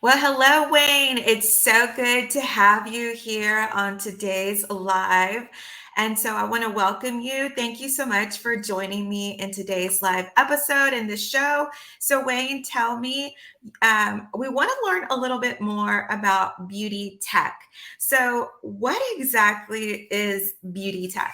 Well, hello, Wayne. It's so good to have you here on today's live. And so I want to welcome you. Thank you so much for joining me in today's live episode in the show. So, Wayne, tell me, we want to learn a little bit more about beauty tech. So, what exactly is beauty tech?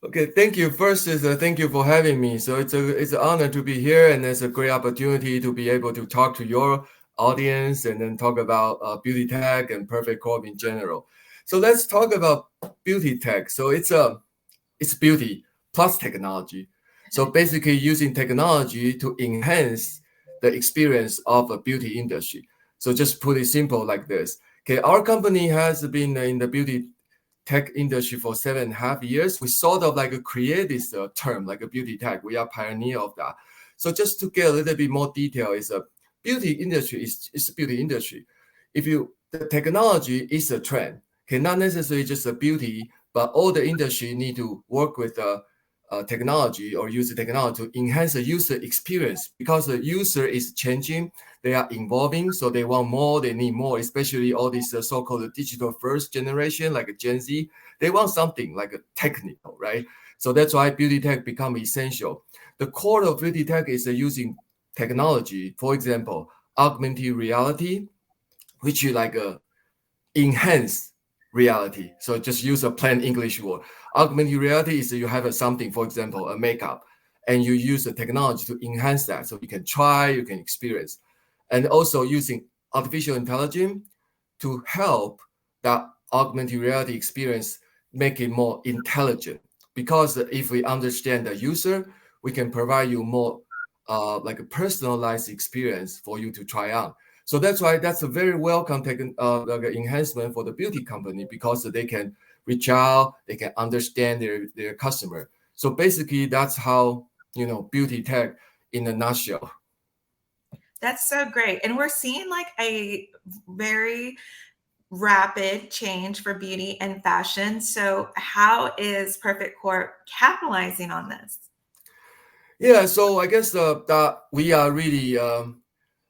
Okay, thank you. First is thank you for having me. So it's an honor to be here, and it's a great opportunity to be able to talk to your audience and then talk about beauty tech and Perfect Corp in general. So let's talk about beauty tech. So it's beauty plus technology. So basically using technology to enhance the experience of a beauty industry. So just put it simple like this. Okay, our company has been in the beauty tech industry for 7.5 years. We sort of like create this term like a beauty tech. We are pioneer of that. So just to get a little bit more detail, is a beauty industry is a beauty industry. If you the technology is a trend, okay, not necessarily just a beauty, but all the industry need to work with technology or use the technology to enhance the user experience because the user is changing, they are evolving, so they want more, they need more, especially all this so-called digital first generation like Gen Z. They want something like a technical, right? So that's why beauty tech become essential. The core of beauty tech is using technology, for example, augmented reality, which you like enhance reality. So just use a plain English word. Augmented reality is you have something, for example, a makeup, and you use the technology to enhance that. So you can try, you can experience. And also using artificial intelligence to help that augmented reality experience make it more intelligent. Because if we understand the user, we can provide you more like a personalized experience for you to try on. So that's why that's a very welcome like enhancement for the beauty company because they can reach out, they can understand their customer. So basically, that's how beauty tech in a nutshell. That's so great. And we're seeing like a very rapid change for beauty and fashion. So, how is Perfect Corp capitalizing on this? Yeah, so I guess that we are really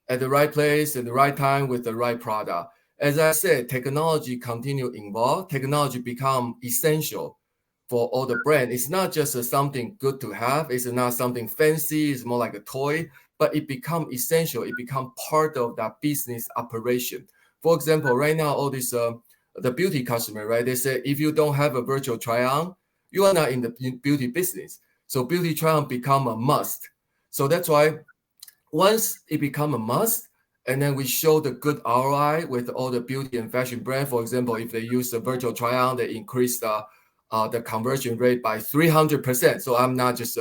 at the right place at the right time with the right product. As I said, technology continue involved. Technology become essential for all the brand. It's not just something good to have. It's not something fancy. It's more like a toy, but it become essential. It become part of that business operation. For example, right now, all this the beauty customer, right? They say if you don't have a virtual try on, you are not in the beauty business. So beauty try on become a must. So that's why once it become a must, and then we show the good ROI with all the beauty and fashion brand. For example, if they use the virtual try on, they increase the conversion rate by 300%. So I'm not just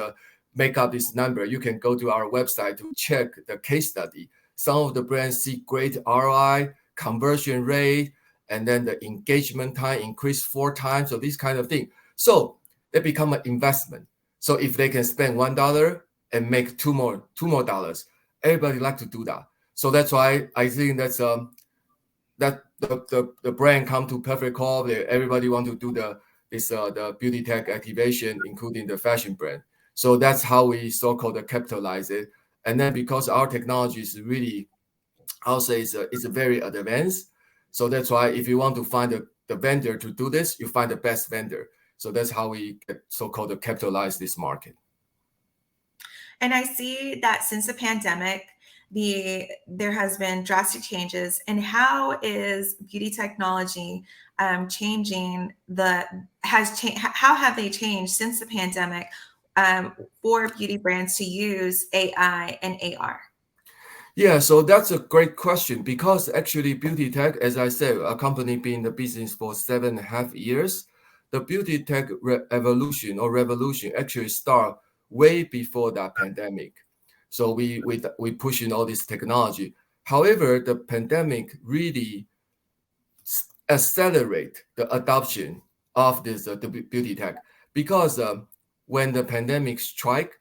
make up this number. You can go to our website to check the case study. Some of the brands see great ROI, conversion rate, and then the engagement time increased 4 times. So this kind of thing. So they become an investment. So if they can spend $1 and make two more dollars, everybody like to do that. So that's why I think that the brand come to Perfect Corp. Everybody want to do the beauty tech activation, including the fashion brand. So that's how we so-called capitalize it. And then because our technology is really, I'll say it's a very advanced. So that's why if you want to find the vendor to do this, you find the best vendor. So that's how we so-called capitalize this market. And I see that since the pandemic, there has been drastic changes. And how is beauty technology changing? How have they changed since the pandemic um, for beauty brands to use AI and AR? Yeah, so that's a great question because actually beauty tech, as I said, a company been in the business for 7.5 years. The beauty tech evolution or revolution actually start way before that pandemic. So we pushing all this technology. However, the pandemic really accelerate the adoption of this the beauty tech because when the pandemic strike,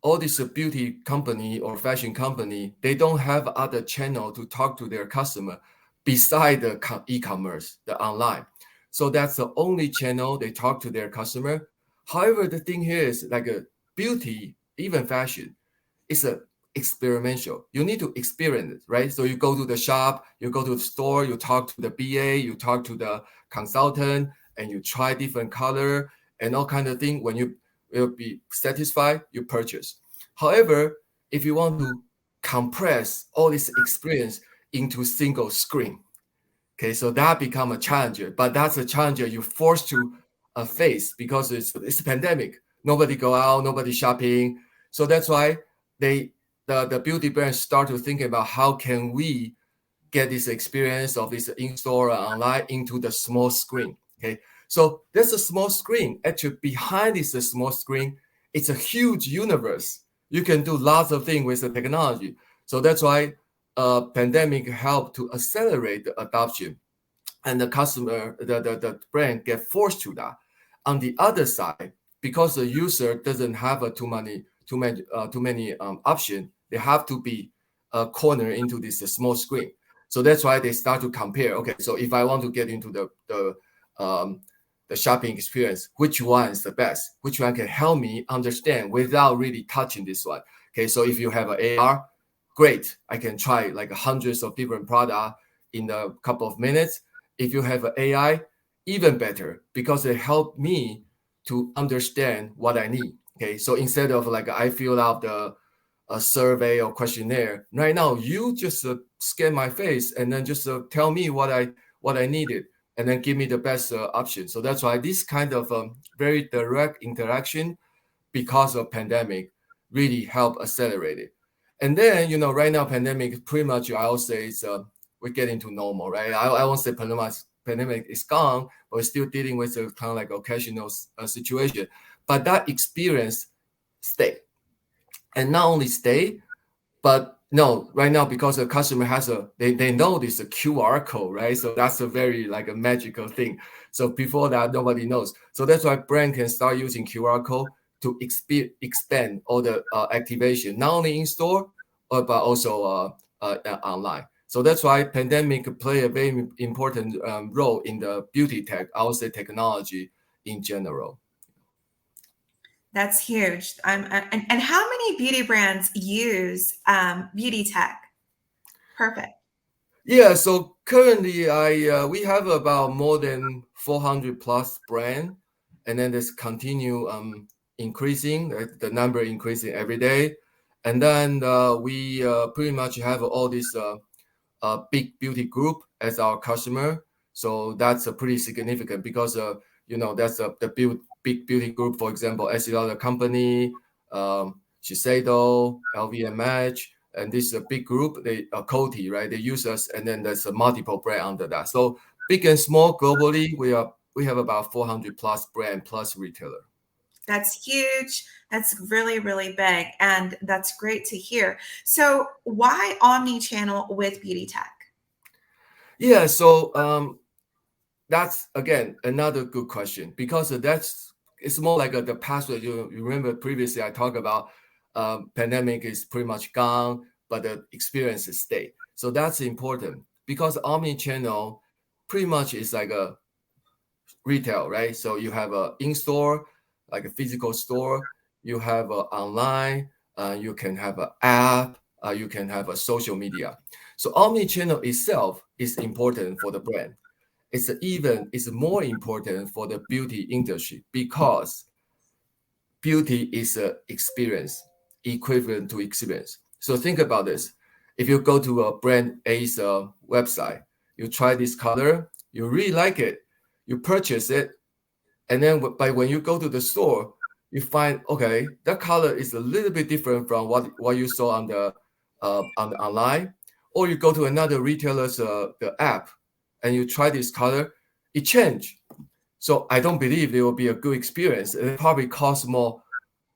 all this beauty company or fashion company, they don't have other channel to talk to their customer beside the e-commerce, the online. So that's the only channel they talk to their customer. However, the thing here is like a beauty, even fashion, it's a experimental. You need to experience it, right? So you go to the shop, you go to the store, you talk to the BA, you talk to the consultant, and you try different color and all kind of thing. When you will be satisfied, you purchase. However, if you want to compress all this experience into single screen, okay, so that become a challenger. But that's a challenger you're forced to face because it's a pandemic. Nobody go out, nobody shopping. So that's why the beauty brands start to think about how can we get this experience of this in-store or online into the small screen. Okay, so there's a small screen. Actually, behind this small screen, it's a huge universe. You can do lots of things with the technology. So that's why pandemic helped to accelerate the adoption, and the customer, the brand get forced to that. On the other side, because the user doesn't have too many option, they have to be cornered into this small screen. So that's why they start to compare. Okay, so if I want to get into the shopping experience, which one is the best? Which one can help me understand without really touching this one? Okay, so if you have an AR, great, I can try like hundreds of different products in a couple of minutes. If you have an AI, even better, because it helped me to understand what I need. Okay, so instead of like I fill out the a survey or questionnaire, right now you just scan my face and then just tell me what I needed, and then give me the best option. So that's why this kind of very direct interaction, because of pandemic, really help accelerate it. And then right now pandemic pretty much I will say it's we're getting to normal, right? I won't say pandemic is gone, but we're still dealing with a kind of like occasional situation. But that experience stay, and not only stay, but no, right now because the customer has they know this a QR code, right? So that's a very like a magical thing. So before that, nobody knows. So that's why brand can start using QR code to expand all the activation, not only in store, but also online. So that's why pandemic play a very important role in the beauty tech, I would say technology in general. That's huge. And how many beauty brands use beauty tech? Perfect. Yeah, so currently we have about more than 400 plus brand, and then this continue increasing, the number increasing every day. And then we pretty much have all these big beauty group as our customer. So that's a pretty significant because that's big beauty group. For example, Estee Lauder Company, Shiseido, LVMH, and this is a big group. They Coty, right? They use us, and then there's a multiple brand under that. So big and small globally, we have about 400 plus brand plus retailer. That's huge. That's really, really big. And that's great to hear. So, why omni channel with beauty tech? Yeah, so that's again another good question, because it's more like the password. You remember previously I talked about pandemic is pretty much gone, but the experience is stay. So that's important because omni-channel pretty much is like a retail, right? So you have a in-store, like a physical store, you have a online, you can have an app, you can have a social media. So omni-channel itself is important for the brand. It's more important for the beauty industry because beauty is an experience equivalent to experience. So think about this. If you go to a brand A's website, you try this color, you really like it, you purchase it, and then by when you go to the store, you find okay, that color is a little bit different from what you saw on the online, or you go to another retailer's the app, and you try this color, it changed. So I don't believe it will be a good experience. It probably costs more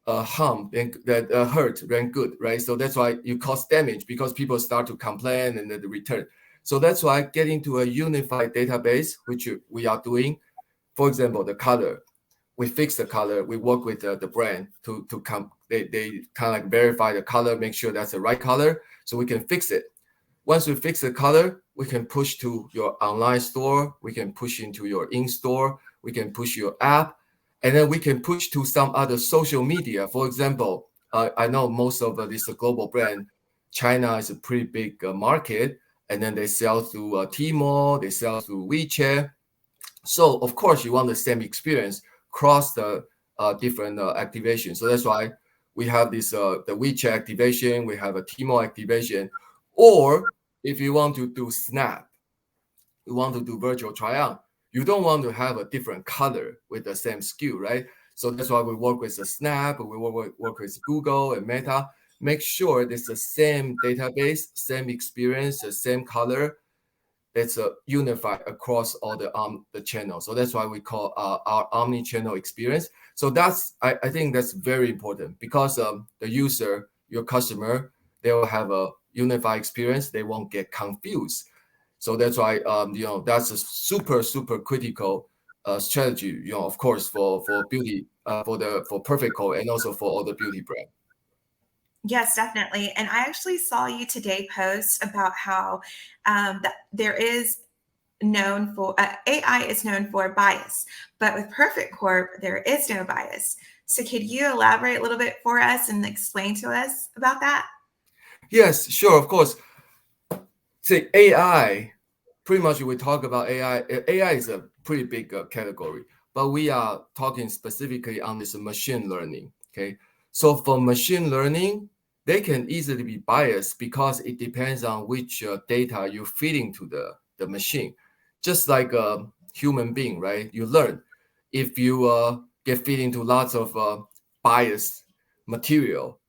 harm than that hurt than good, right? So that's why you cause damage because people start to complain and then they return. So that's why getting to a unified database, which we are doing. For example, the color, we fix the color. We work with the brand to come. They kind of like verify the color, make sure that's the right color, so we can fix it. Once we fix the color, we can push to your online store. We can push into your in-store. We can push your app, and then we can push to some other social media. For example, I know most of this global brand, China is a pretty big market, and then they sell through Tmall, they sell through WeChat. So of course you want the same experience across the different activation. So that's why we have this the WeChat activation, we have a Tmall activation, or if you want to do Snap, you want to do virtual try on, you don't want to have a different color with the same SKU, right? So that's why we work with the Snap, we work with Google and Meta, make sure it's the same database, same experience, the same color, it's a unified across all the channels. So that's why we call our omni-channel experience. So I think that's very important because the user, your customer, they will have a unified experience. They won't get confused. So that's why that's a super critical strategy. Of course for beauty for Perfect Corp and also for all the beauty brand. Yes, definitely. And I actually saw you today post about how that there is known for AI is known for bias, but with Perfect Corp, there is no bias. So, could you elaborate a little bit for us and explain to us about that? Yes, sure, of course. See, AI, pretty much we talk about AI. AI is a pretty big category, but we are talking specifically on this machine learning. Okay, so for machine learning, they can easily be biased because it depends on which data you're feeding to the machine. Just like a human being, right? You learn if you get feed into lots of biased material,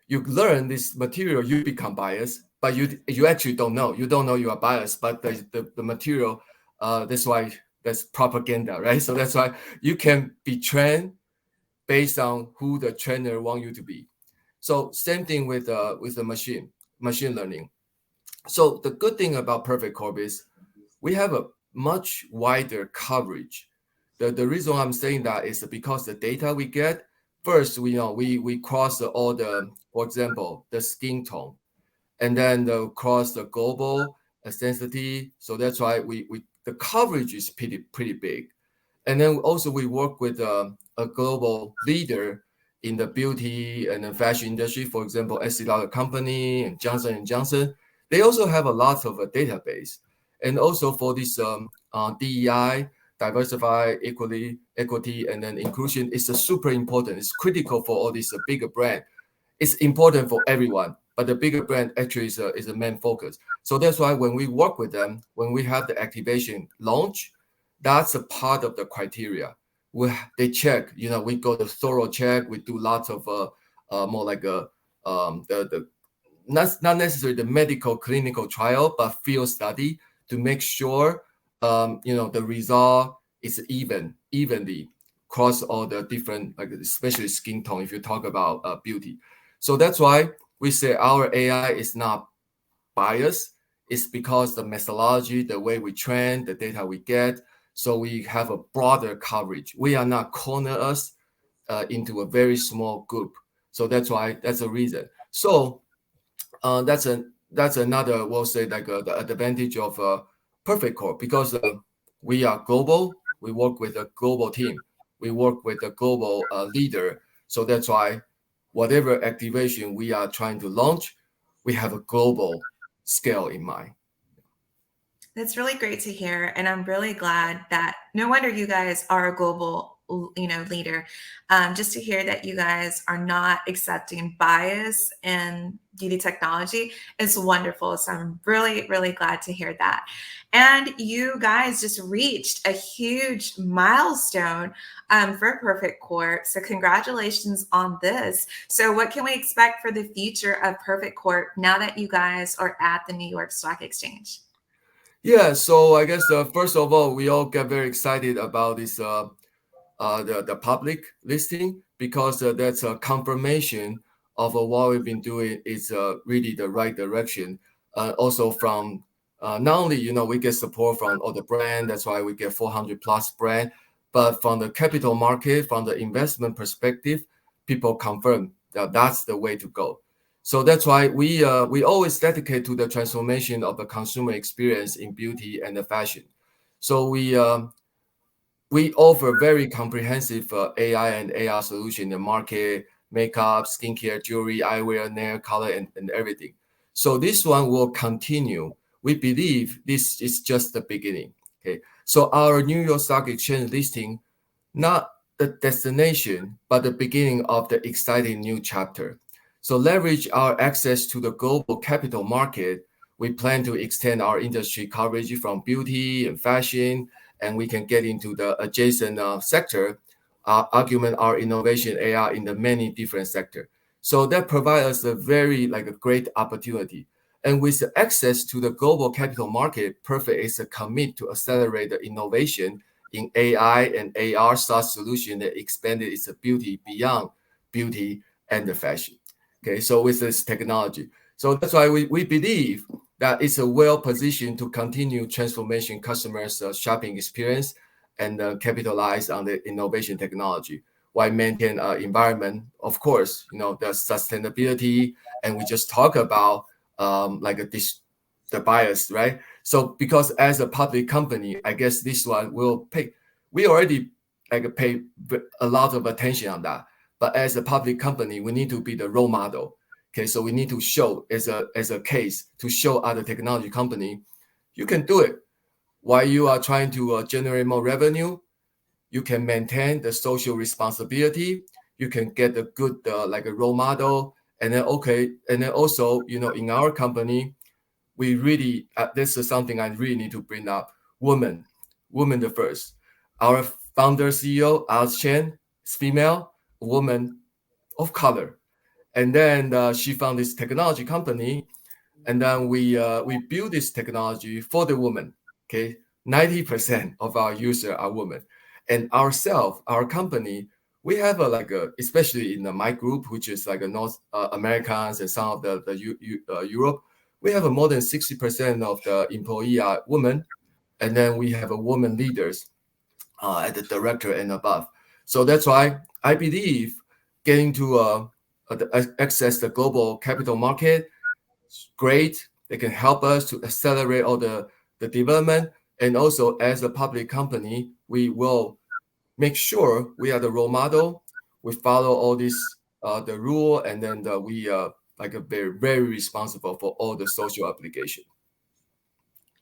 you learn this material, you become biased, but you actually don't know. You don't know you are biased, but the material, that's why that's propaganda, right? So that's why you can be trained based on who the trainer want you to be. So same thing with the machine learning. So the good thing about Perfect Corp is we have a much wider coverage. The reason I'm saying that is because the data we get, first we know we cross all the, for example, the skin tone, and then the cross the global sensitivity. So that's why we the coverage is pretty big. And then also we work with a global leader in the beauty and the fashion industry, for example, Estee Lauder Company and Johnson and Johnson. They also have a lot of a database, and also for this DEI, diversify, equity, and then inclusion is super important. It's critical for all these bigger brand. It's important for everyone, but the bigger brand actually is a main focus. So that's why when we work with them, when we have the activation launch, that's a part of the criteria. They check, we go the thorough check. We do lots of more like the not necessarily the medical clinical trial, but field study to make sure the result is evenly across all the different, like especially skin tone. If you talk about beauty, so that's why we say our AI is not biased. It's because the methodology, the way we train, the data we get, so we have a broader coverage. We are not corner us into a very small group. So that's a reason. So that's another, we'll say, like the advantage of Perfect Corp, because we are global. We work with a global team. We work with a global leader. So that's why whatever activation we are trying to launch, we have a global scale in mind. That's really great to hear. And I'm really glad that no wonder you guys are a global, leader. Just to hear that you guys are not accepting bias in beauty technology is wonderful. So I'm really glad to hear that. And you guys just reached a huge milestone for Perfect Corp. So congratulations on this. So what can we expect for the future of Perfect Corp now that you guys are at the New York Stock Exchange? Yeah, so I guess first of all, we all get very excited about this the public listing, because that's a confirmation of what we've been doing is really the right direction. Also from not only we get support from all the brand, that's why we get 400 plus brand, but from the capital market, from the investment perspective, people confirm that that's the way to go. So that's why we always dedicate to the transformation of the consumer experience in beauty and the fashion. So we offer very comprehensive AI and AR solution in the market, makeup, skincare, jewelry, eyewear, nail color, and everything. So this one will continue. We believe this is just the beginning. Okay. So our New York Stock Exchange listing, not the destination, but the beginning of the exciting new chapter. So leverage our access to the global capital market. We plan to extend our industry coverage from beauty and fashion, and we can get into the adjacent sector, augment our innovation AI in the many different sectors. So that provides us a very like a great opportunity. And with the access to the global capital market, Perfect is a commit to accelerate the innovation in AI and AR SaaS solution that expanded its beauty beyond beauty and the fashion. Okay, so with this technology. So that's why we believe that it's a well positioned to continue transformation customers' shopping experience and capitalize on the innovation technology while maintain environment, of course, the sustainability. And we just talk about the bias, right? So because as a public company, I guess this one will pay. We already pay a lot of attention on that. But as a public company, we need to be the role model. Okay, so we need to show as a case to show other technology company, you can do it. While you are trying to generate more revenue, you can maintain the social responsibility. You can get a good like a role model, and then also in our company we really this is something I really need to bring up. Woman the first. Our founder CEO Alice Chen is female, woman of color, and then she found this technology company, and then we build this technology for the woman. Okay, 90% of our users are women, and our company, we have especially in my group, which is like a North Americans and some of the Europe, we have more than 60% of the employee are women, and then we have a woman leaders at the director and above. So that's why I believe getting to access the global capital market is great. They can help us to accelerate all the development. And also as a public company, we will make sure we are the role model. We follow all this the rule, and then we like a very responsible for all the social obligation.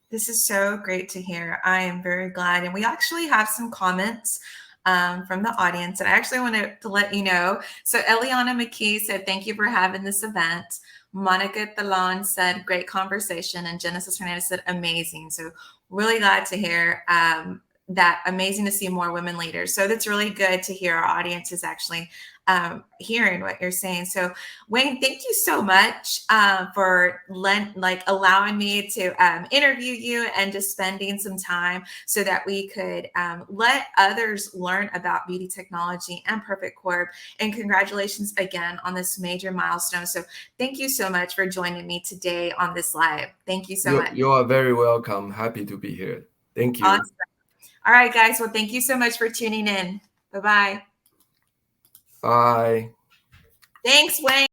This is so great to hear. I am very glad. And we actually have some comments from the audience. And I actually wanted to let you know. So Eliana McKee said, thank you for having this event. Monica Talon said, great conversation. And Genesis Hernandez said, amazing. So really glad to hear that. Amazing to see more women leaders. So that's really good to hear our audience is actually hearing what you're saying. So Wayne, thank you so much for allowing me to interview you and just spending some time so that we could let others learn about beauty technology and Perfect Corp. And congratulations again on this major milestone. So thank you so much for joining me today on this live. Thank you so much. You are very welcome. Happy to be here. Thank you. Awesome. All right, guys. Well, thank you so much for tuning in. Bye-bye. Bye. Thanks, Wayne.